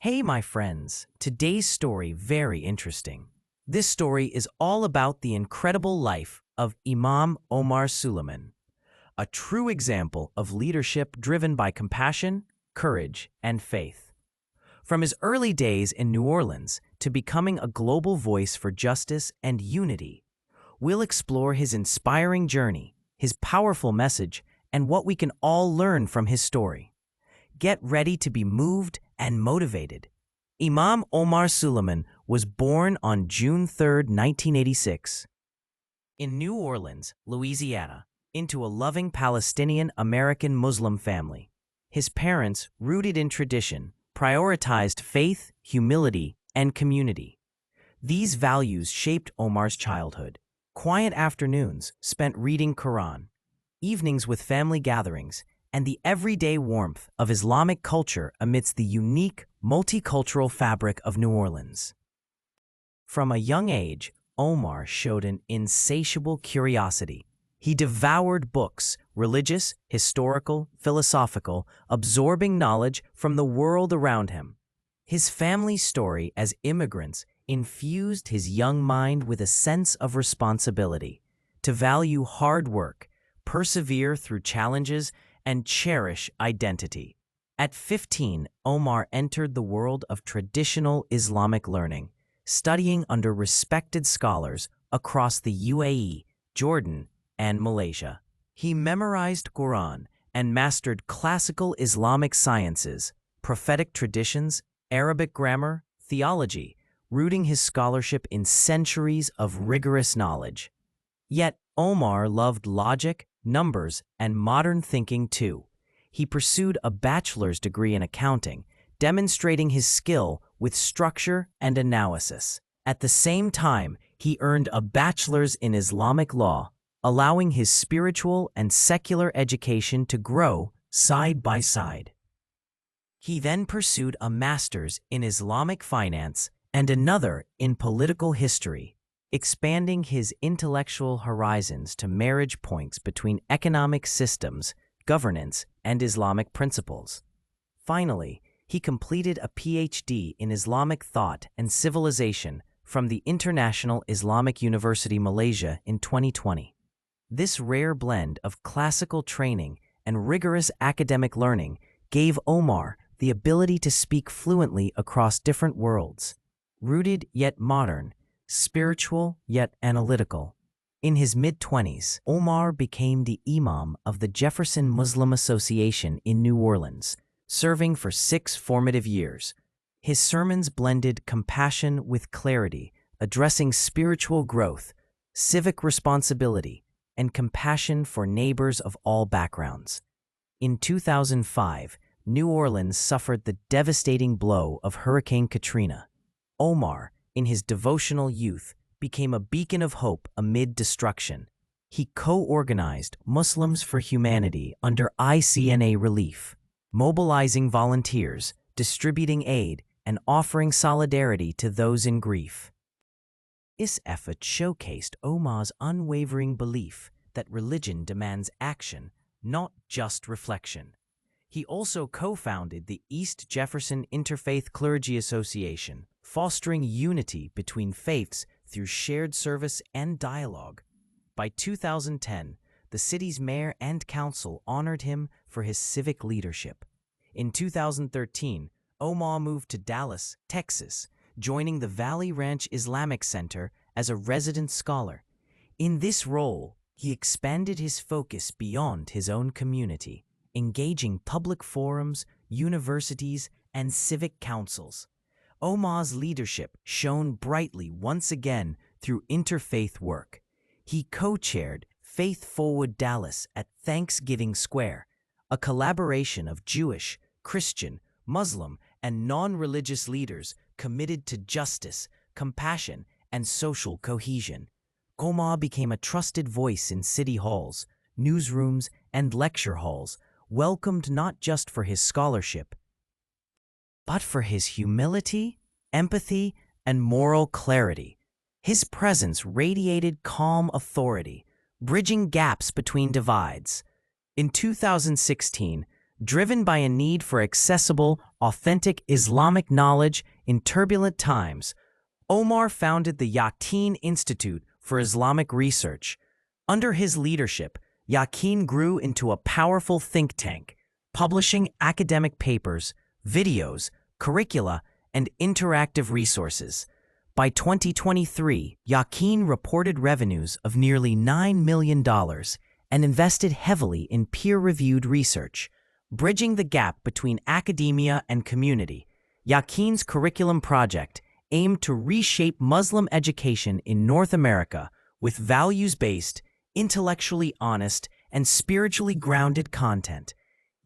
Hey, my friends. Today's story very interesting. This story is all about the incredible life of Imam Omar Suleiman, a true example of leadership driven by compassion, courage, and faith. From his early days in New Orleans to becoming a global voice for justice and unity, we'll explore his inspiring journey, his powerful message, and what we can all learn from his story. Get ready to be moved and motivated. Imam Omar Suleiman was born on June 3, 1986, in New Orleans, Louisiana, into a loving Palestinian-American Muslim family. His parents, rooted in tradition, prioritized faith, humility, and community. These values shaped Omar's childhood. Quiet afternoons spent reading Quran, evenings with family gatherings, and the everyday warmth of Islamic culture amidst the unique, multicultural fabric of New Orleans. From a young age, Omar showed an insatiable curiosity. He devoured books, religious, historical, philosophical, absorbing knowledge from the world around him. His family's story as immigrants infused his young mind with a sense of responsibility, to value hard work, persevere through challenges, and cherish identity. At 15, Omar entered the world of traditional Islamic learning, studying under respected scholars across the UAE, Jordan, and Malaysia. He memorized Quran and mastered classical Islamic sciences, prophetic traditions, Arabic grammar, theology, rooting his scholarship in centuries of rigorous knowledge. Yet, Omar loved logic, numbers, and modern thinking too. He pursued a bachelor's degree in accounting, demonstrating his skill with structure and analysis. At the same time, he earned a bachelor's in Islamic law, allowing his spiritual and secular education to grow side by side. He then pursued a master's in Islamic finance and another in political history, expanding his intellectual horizons to marriage points between economic systems, governance, and Islamic principles. Finally, he completed a PhD in Islamic thought and civilization from the International Islamic University Malaysia in 2020. This rare blend of classical training and rigorous academic learning gave Omar the ability to speak fluently across different worlds, rooted yet modern, spiritual yet analytical. In his mid-20s, Omar became the imam of the Jefferson Muslim Association in New Orleans, serving for 6 formative years. His sermons blended compassion with clarity, addressing spiritual growth, civic responsibility, and compassion for neighbors of all backgrounds. In 2005, New Orleans suffered the devastating blow of Hurricane Katrina. Omar, in his devotional youth, became a beacon of hope amid destruction. He co-organized Muslims for Humanity under ICNA Relief, mobilizing volunteers, distributing aid, and offering solidarity to those in grief. This effort showcased Omar's unwavering belief that religion demands action, not just reflection. He also co-founded the East Jefferson Interfaith Clergy Association, fostering unity between faiths through shared service and dialogue. By 2010, the city's mayor and council honored him for his civic leadership. In 2013, Omar moved to Dallas, Texas, joining the Valley Ranch Islamic Center as a resident scholar. In this role, he expanded his focus beyond his own community, engaging public forums, universities, and civic councils. Omar's leadership shone brightly once again through interfaith work. He co-chaired Faith Forward Dallas at Thanksgiving Square, a collaboration of Jewish, Christian, Muslim, and non-religious leaders committed to justice, compassion, and social cohesion. Omar became a trusted voice in city halls, newsrooms, and lecture halls, welcomed not just for his scholarship, but for his humility, empathy, and moral clarity. His presence radiated calm authority, bridging gaps between divides. In 2016, Driven by a need for accessible, authentic Islamic knowledge in turbulent times, Omar founded the Yaqeen Institute for Islamic Research. Under his leadership, Yaqeen grew into a powerful think tank, publishing academic papers, videos, curricula, and interactive resources. By 2023, Yaqeen reported revenues of nearly $9 million and invested heavily in peer-reviewed research. Bridging the gap between academia and community, Yaqeen's curriculum project aimed to reshape Muslim education in North America with values-based, intellectually honest, and spiritually grounded content.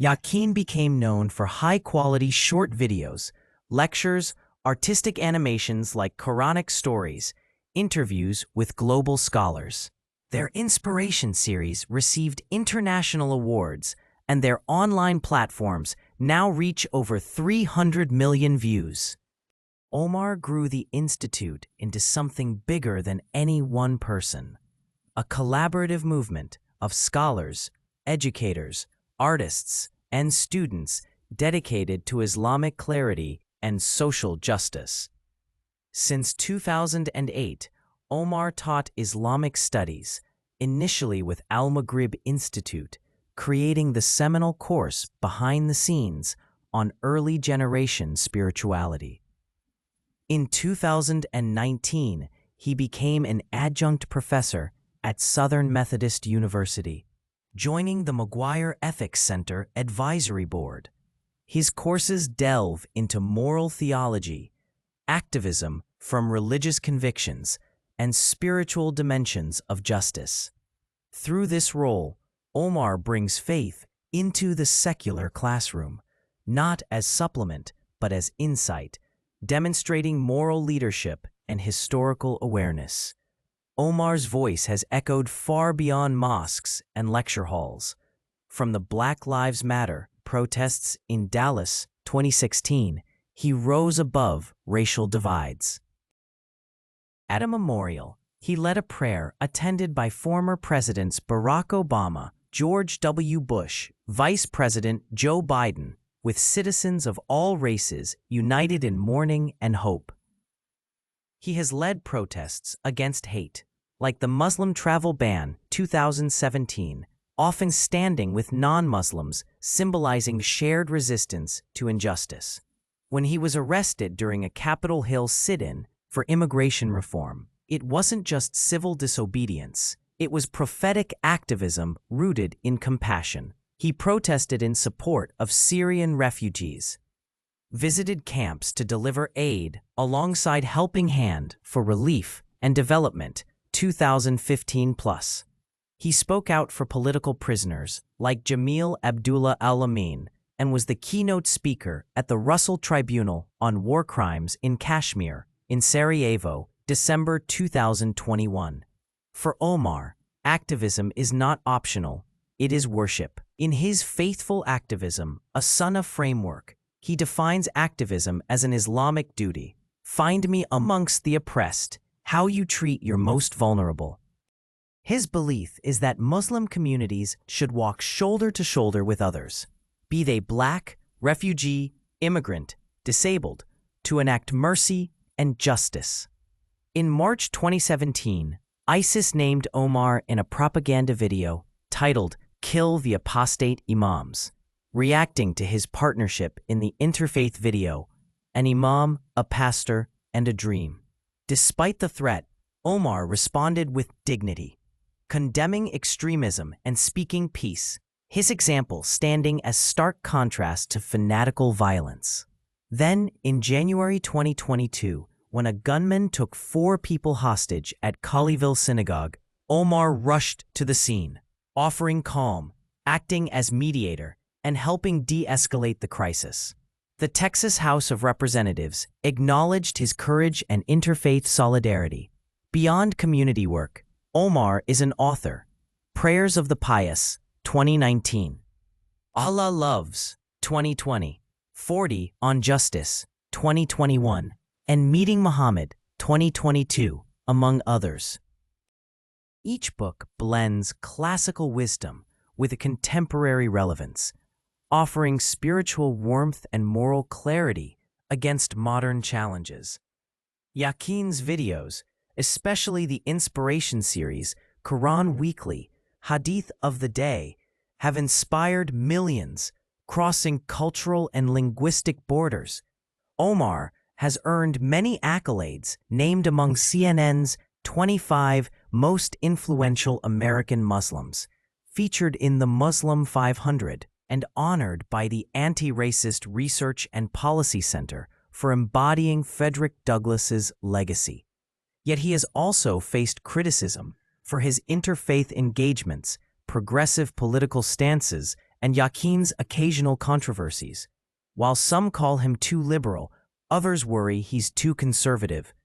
Yaqeen became known for high-quality short videos, lectures, artistic animations like Quranic stories, interviews with global scholars. Their Inspiration series received international awards, and their online platforms now reach over 300 million views. Omar grew the Institute into something bigger than any one person. A collaborative movement of scholars, educators, artists, and students dedicated to Islamic clarity and social justice. Since 2008, Omar taught Islamic studies, initially with Al-Maghrib Institute, creating the seminal course Behind the Scenes on early generation spirituality. In 2019, he became an adjunct professor at Southern Methodist University, joining the McGuire Ethics Center Advisory Board. His courses delve into moral theology, activism from religious convictions, and spiritual dimensions of justice. Through this role, Omar brings faith into the secular classroom, not as supplement, but as insight, demonstrating moral leadership and historical awareness. Omar's voice has echoed far beyond mosques and lecture halls. From the Black Lives Matter protests in Dallas 2016, he rose above racial divides. At a memorial, he led a prayer attended by former Presidents Barack Obama, George W. Bush, Vice President Joe Biden, with citizens of all races united in mourning and hope. He has led protests against hate, like the Muslim travel ban 2017, often standing with non-Muslims, symbolizing shared resistance to injustice. When he was arrested during a Capitol Hill sit-in for immigration reform, it wasn't just civil disobedience. It was prophetic activism rooted in compassion. He protested in support of Syrian refugees, visited camps to deliver aid alongside Helping Hand for Relief and Development 2015+. He spoke out for political prisoners like Jamil Abdullah al-Amin and was the keynote speaker at the Russell Tribunal on War Crimes in Kashmir in Sarajevo, December 2021. For Omar, activism is not optional, it is worship. In his Faithful Activism, a Sunnah framework, he defines activism as an Islamic duty. Find me amongst the oppressed, how you treat your most vulnerable. His belief is that Muslim communities should walk shoulder to shoulder with others, be they black, refugee, immigrant, disabled, to enact mercy and justice. In March 2017, ISIS named Omar in a propaganda video titled "Kill the Apostate Imams," reacting to his partnership in the interfaith video, "An Imam, a Pastor, and a Dream." Despite the threat, Omar responded with dignity, condemning extremism and speaking peace, his example standing as stark contrast to fanatical violence. Then, in January 2022, when a gunman took 4 people hostage at Colleyville Synagogue, Omar rushed to the scene, offering calm, acting as mediator, and helping de-escalate the crisis. The Texas House of Representatives acknowledged his courage and interfaith solidarity. Beyond community work, Omar is an author. Prayers of the Pious, 2019. Allah Loves, 2020. 40 on Justice, 2021. And Meeting Muhammad, 2022, among others. Each book blends classical wisdom with a contemporary relevance, offering spiritual warmth and moral clarity against modern challenges. Yakin's videos, especially the inspiration series Quran Weekly, Hadith of the Day, have inspired millions, crossing cultural and linguistic borders. Omar has earned many accolades, named among CNN's 25 most influential American Muslims, featured in the Muslim 500, and honored by the Anti-Racist Research and Policy Center for embodying Frederick Douglass's legacy. Yet he has also faced criticism for his interfaith engagements, progressive political stances, and Yakin's occasional controversies. While some call him too liberal, others worry he's too conservative.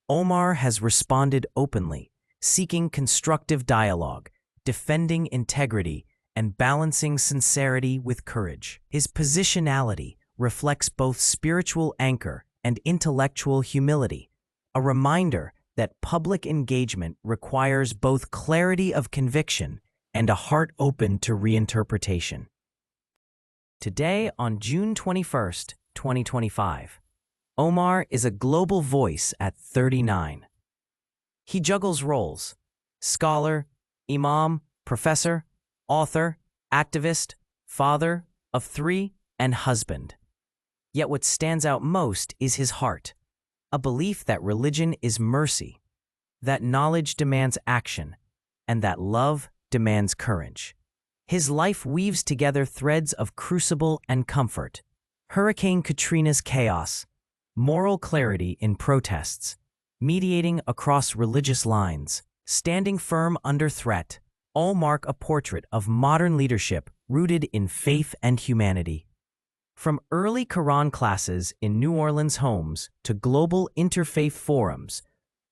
Omar has responded openly, seeking constructive dialogue, defending integrity, and balancing sincerity with courage. His positionality reflects both spiritual anchor and intellectual humility, a reminder that public engagement requires both clarity of conviction and a heart open to reinterpretation. Today, on June 21st, 2025, Omar is a global voice at 39. He juggles roles: scholar, imam, professor, author, activist, father of three, and husband. Yet what stands out most is his heart, a belief that religion is mercy, that knowledge demands action, and that love demands courage. His life weaves together threads of crucible and comfort: Hurricane Katrina's chaos, moral clarity in protests, mediating across religious lines, standing firm under threat, all mark a portrait of modern leadership rooted in faith and humanity. From early Quran classes in New Orleans homes to global interfaith forums,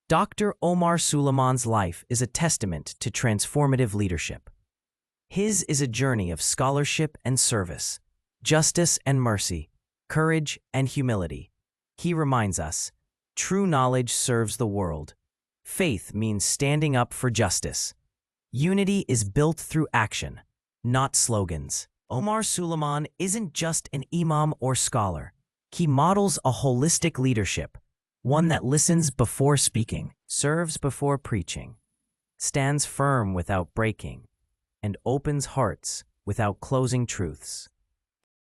Dr. Omar Suleiman's life is a testament to transformative leadership. His is a journey of scholarship and service, justice and mercy, courage and humility. He reminds us, true knowledge serves the world. Faith means standing up for justice. Unity is built through action, not slogans. Omar Suleiman isn't just an imam or scholar. He models a holistic leadership, one that listens before speaking, serves before preaching, stands firm without breaking, and opens hearts without closing truths.